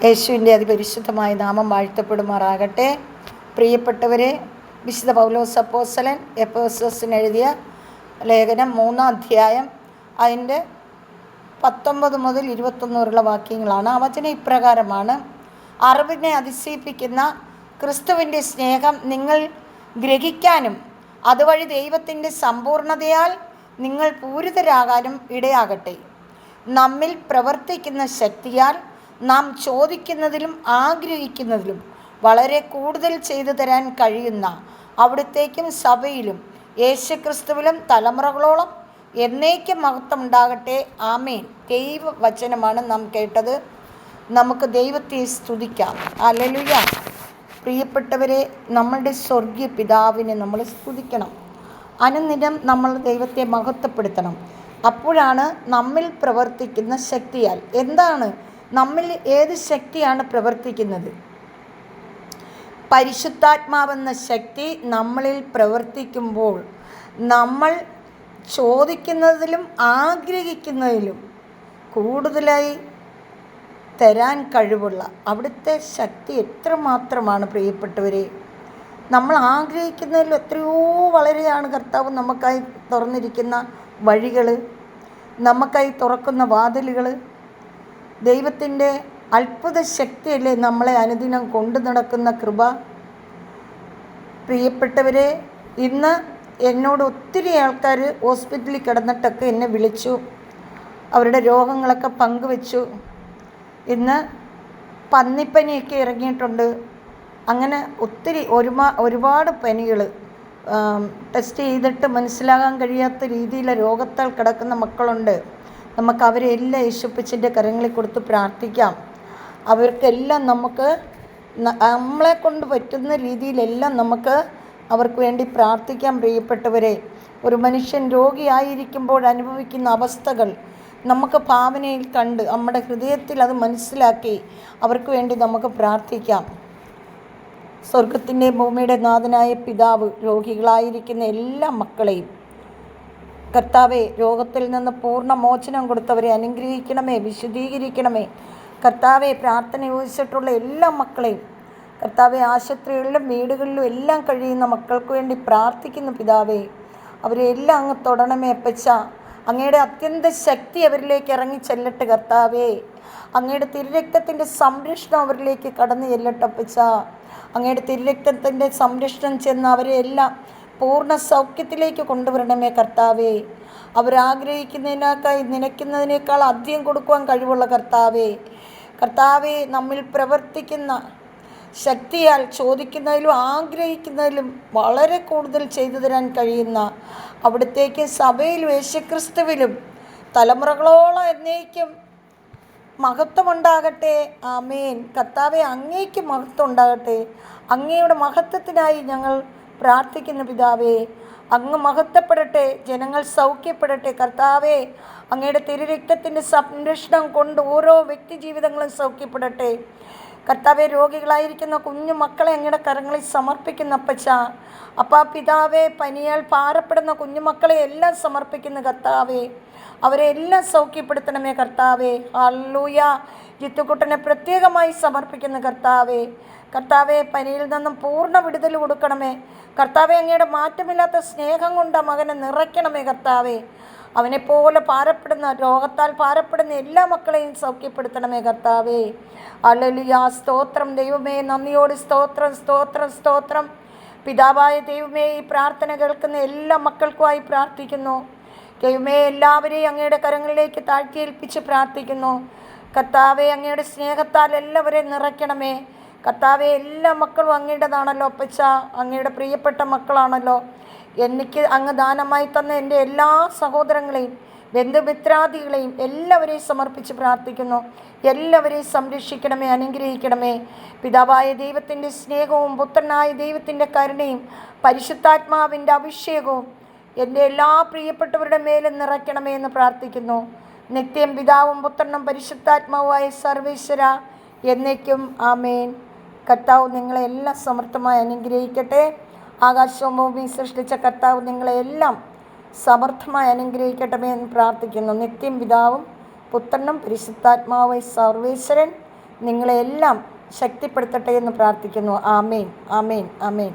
യേശുവിൻ്റെ അതിപരിശുദ്ധമായ നാമം വാഴ്ത്തപ്പെടുമാറാകട്ടെ. പ്രിയപ്പെട്ടവരെ, വിശുദ്ധ പൗലോസ് അപ്പോസ്തലൻ എഫേസസിന് എഴുതിയ ലേഖനം 3-ാം അധ്യായം അതിൻ്റെ 19 മുതൽ 21 വരെയുള്ള വാക്യങ്ങളാണ്. ആ വചനം ഇപ്രകാരമാണ്: അറിവിനെ അതിശയിപ്പിക്കുന്ന ക്രിസ്തുവിൻ്റെ സ്നേഹം നിങ്ങൾ ഗ്രഹിക്കാനും അതുവഴി ദൈവത്തിൻ്റെ സമ്പൂർണതയാൽ നിങ്ങൾ പൂരിതരാകാനും ഇടയാകട്ടെ. നമ്മിൽ പ്രവർത്തിക്കുന്ന ശക്തിയാൽ നാം ചോദിക്കുന്നതിലും ആഗ്രഹിക്കുന്നതിലും വളരെ കൂടുതൽ ചെയ്തു തരാൻ കഴിയുന്ന അവിടുത്തേക്കും സഭയിലും യേശുക്രിസ്തുവിലും തലമുറകളോളം എന്നേക്കും മഹത്വം ഉണ്ടാകട്ടെ. ആമേൻ. ദൈവവചനമാണ് നാം കേട്ടത്. നമുക്ക് ദൈവത്തെ സ്തുതിക്കാം. ഹല്ലേലൂയ. പ്രിയപ്പെട്ടവരെ, നമ്മളുടെ സ്വർഗീയ പിതാവിനെ നമ്മൾ സ്തുതിക്കണം. അനുദിനം നമ്മൾ ദൈവത്തെ മഹത്വപ്പെടുത്തണം. അപ്പോഴാണ് നമ്മിൽ പ്രവർത്തിക്കുന്ന ശക്തിയാൽ. എന്താണ് നമ്മിൽ ഏത് ശക്തിയാണ് പ്രവർത്തിക്കുന്നത്? പരിശുദ്ധാത്മാവെന്ന ശക്തി നമ്മളിൽ പ്രവർത്തിക്കുമ്പോൾ നമ്മൾ ചോദിക്കുന്നതിലും ആഗ്രഹിക്കുന്നതിലും കൂടുതലായി തരാൻ കഴിവുള്ള അവിടുത്തെ ശക്തി എത്രമാത്രമാണ് പ്രിയപ്പെട്ടവരെ! നമ്മൾ ആഗ്രഹിക്കുന്നതിലും എത്രയോ വളരെയാണ് കർത്താവ് നമുക്കായി തുറന്നിരിക്കുന്ന വഴികൾ, നമുക്കായി തുറക്കുന്ന വാതിലുകൾ. ദൈവത്തിൻ്റെ അത്ഭുത ശക്തിയല്ലേ നമ്മളെ അനുദിനം കൊണ്ടു നടക്കുന്ന കൃപ. പ്രിയപ്പെട്ടവരെ, ഇന്ന് എന്നോട് ഒത്തിരി ആൾക്കാർ ഹോസ്പിറ്റലിൽ കിടന്നിട്ടൊക്കെ എന്നെ വിളിച്ചു, അവരുടെ രോഗങ്ങളൊക്കെ പങ്കുവെച്ചു. ഇന്ന് പന്നിപ്പനിയൊക്കെ ഇറങ്ങിയിട്ടുണ്ട്. അങ്ങനെ ഒത്തിരി ഒരുപാട് പനികൾ ടെസ്റ്റ് ചെയ്തിട്ട് മനസ്സിലാകാൻ കഴിയാത്ത രീതിയിലെ രോഗത്താൽ കിടക്കുന്ന മക്കളുണ്ട്. നമുക്ക് അവരെ എല്ലാം യേശുപ്പച്ചൻ്റെ കരങ്ങളിൽ കൊടുത്ത് പ്രാർത്ഥിക്കാം. അവർക്കെല്ലാം നമുക്ക് നമ്മളെ കൊണ്ട് പറ്റുന്ന രീതിയിലെല്ലാം നമുക്ക് അവർക്ക് വേണ്ടി പ്രാർത്ഥിക്കാം. പ്രിയപ്പെട്ടവരെ, ഒരു മനുഷ്യൻ രോഗിയായിരിക്കുമ്പോൾ അനുഭവിക്കുന്ന അവസ്ഥകൾ നമുക്ക് ഭാവനയിൽ കണ്ട് നമ്മുടെ ഹൃദയത്തിൽ അത് മനസ്സിലാക്കി അവർക്ക് വേണ്ടി നമുക്ക് പ്രാർത്ഥിക്കാം. സ്വർഗത്തിൻ്റെ ഭൂമിയുടെ നാഥനായ പിതാവ് രോഗികളായിരിക്കുന്ന എല്ലാ മക്കളെയും കർത്താവെ, രോഗത്തിൽ നിന്ന് പൂർണ്ണ മോചനം കൊടുത്തവരെ അനുഗ്രഹിക്കണമേ, വിശുദ്ധീകരിക്കണമേ. കർത്താവെ, പ്രാർത്ഥന യോജിച്ചിട്ടുള്ള എല്ലാ മക്കളെയും കർത്താവെ, ആശുപത്രികളിലും വീടുകളിലും എല്ലാം കഴിയുന്ന മക്കൾക്ക് വേണ്ടി പ്രാർത്ഥിക്കുന്നു പിതാവേ. അവരെ എല്ലാം അങ്ങ് തൊടണമേ അപ്പച്ച. അങ്ങയുടെ അത്യന്ത ശക്തി അവരിലേക്ക് ഇറങ്ങി ചെല്ലട്ടെ കർത്താവേ. അങ്ങയുടെ തിരുരക്തത്തിൻ്റെ സംരക്ഷണം അവരിലേക്ക് കടന്നു ചെല്ലട്ടെ അപ്പച്ച. അങ്ങയുടെ തിരുരക്തത്തിൻ്റെ സംരക്ഷണം ചെന്ന് അവരെ എല്ലാം പൂർണ്ണ സൗഖ്യത്തിലേക്ക് കൊണ്ടുവരണമേ കർത്താവേ. അവരാഗ്രഹിക്കുന്നതിനേക്കാൾ നനയ്ക്കുന്നതിനേക്കാൾ അധികം കൊടുക്കുവാൻ കഴിവുള്ള കർത്താവേ. കർത്താവേ, നമ്മിൽ പ്രവർത്തിക്കുന്ന ശക്തിയാൽ ചോദിക്കുന്നതിലും ആഗ്രഹിക്കുന്നതിലും വളരെ കൂടുതൽ ചെയ്തു തരാൻ കഴിയുന്ന അവിടുത്തേക്കും സഭയിലും യേശുക്രിസ്തുവിലും തലമുറകളോളം എന്നേക്കും മഹത്വമുണ്ടാകട്ടെ. ആമേൻ. കർത്താവെ, അങ്ങേക്ക് മഹത്വം ഉണ്ടാകട്ടെ. അങ്ങയുടെ മഹത്വത്തിനായി ഞങ്ങൾ പ്രാർത്ഥിക്കുന്ന പിതാവേ. അങ്ങ് മഹത്വപ്പെടട്ടെ, ജനങ്ങൾ സൗഖ്യപ്പെടട്ടെ കർത്താവേ. അങ്ങയുടെ തിരുരക്തത്തിൻ്റെ സംരക്ഷണം കൊണ്ട് ഓരോ വ്യക്തി ജീവിതങ്ങളും സൗഖ്യപ്പെടട്ടെ കർത്താവെ. രോഗികളായിരിക്കുന്ന കുഞ്ഞു മക്കളെ അങ്ങയുടെ കരങ്ങളിൽ സമർപ്പിക്കുന്ന അപ്പച്ച. അപ്പാ പിതാവേ, പനിയാൽ ഭാരപ്പെടുന്ന കുഞ്ഞുമക്കളെ എല്ലാം സമർപ്പിക്കുന്ന കർത്താവേ. അവരെ എല്ലാം സൗഖ്യപ്പെടുത്തണമേ കർത്താവേ. ഹല്ലേലൂയ. ജിത്തുക്കുട്ടനെ പ്രത്യേകമായി സമർപ്പിക്കുന്ന കർത്താവേ. കർത്താവെ, പനിയിൽ നിന്നും പൂർണ്ണ വിടുതൽ കൊടുക്കണമേ കർത്താവെ. അങ്ങയുടെ മാറ്റമില്ലാത്ത സ്നേഹം കൊണ്ട് മകനെ നിറയ്ക്കണമേ കർത്താവെ. അവനെപ്പോലെ ഭാരപ്പെടുന്ന രോഗത്താൽ ഭാരപ്പെടുന്ന എല്ലാ മക്കളെയും സൗഖ്യപ്പെടുത്തണമേ കർത്താവേ. ഹല്ലേലൂയ. സ്തോത്രം ദൈവമേ, നന്ദിയോട് സ്തോത്രം, സ്തോത്രം, സ്തോത്രം. പിതാവായ ദൈവമേ, ഈ പ്രാർത്ഥന കേൾക്കുന്ന എല്ലാ മക്കൾക്കുമായി പ്രാർത്ഥിക്കുന്നു ദൈവമേ. എല്ലാവരെയും അങ്ങയുടെ കരങ്ങളിലേക്ക് താഴ്ത്തിയേൽപ്പിച്ച് പ്രാർത്ഥിക്കുന്നു കർത്താവെ. അങ്ങയുടെ സ്നേഹത്താൽ എല്ലാവരെയും നിറയ്ക്കണമേ കർത്താവെ. എല്ലാ മക്കളും അങ്ങയുടേതാണല്ലോ അപ്പച്ച, അങ്ങയുടെ പ്രിയപ്പെട്ട മക്കളാണല്ലോ. എനിക്ക് അങ്ങ് ദാനമായി തന്ന എൻ്റെ എല്ലാ സഹോദരങ്ങളെയും ബന്ധുമിത്രാദികളെയും എല്ലാവരെയും സമർപ്പിച്ച് പ്രാർത്ഥിക്കുന്നു. എല്ലാവരെയും സംരക്ഷിക്കണമേ, അനുഗ്രഹിക്കണമേ. പിതാവായ ദൈവത്തിൻ്റെ സ്നേഹവും പുത്രനായ ദൈവത്തിൻ്റെ കരുണയും പരിശുദ്ധാത്മാവിൻ്റെ അഭിഷേകവും എൻ്റെ എല്ലാ പ്രിയപ്പെട്ടവരുടെ മേലും നിറയ്ക്കണമേ എന്ന് പ്രാർത്ഥിക്കുന്നു. നിത്യം പിതാവും പുത്രനും പരിശുദ്ധാത്മാവുമായ സർവേശ്വര എന്നേക്കും ആമേൻ. കർത്താവ് നിങ്ങളെ എല്ലാം സമർത്ഥമായി അനുഗ്രഹിക്കട്ടെ. ആകാശവും ഭൂമിയും സൃഷ്ടിച്ച കർത്താവ് നിങ്ങളെല്ലാം സമർത്ഥമായി അനുഗ്രഹിക്കട്ടെ എന്ന് പ്രാർത്ഥിക്കുന്നു. നിത്യം പിതാവും പുത്രനും പരിശുദ്ധാത്മാവായ സർവേശ്വരൻ നിങ്ങളെല്ലാം ശക്തിപ്പെടുത്തട്ടെ എന്ന് പ്രാർത്ഥിക്കുന്നു. ആമേൻ, ആമേൻ, ആമേൻ.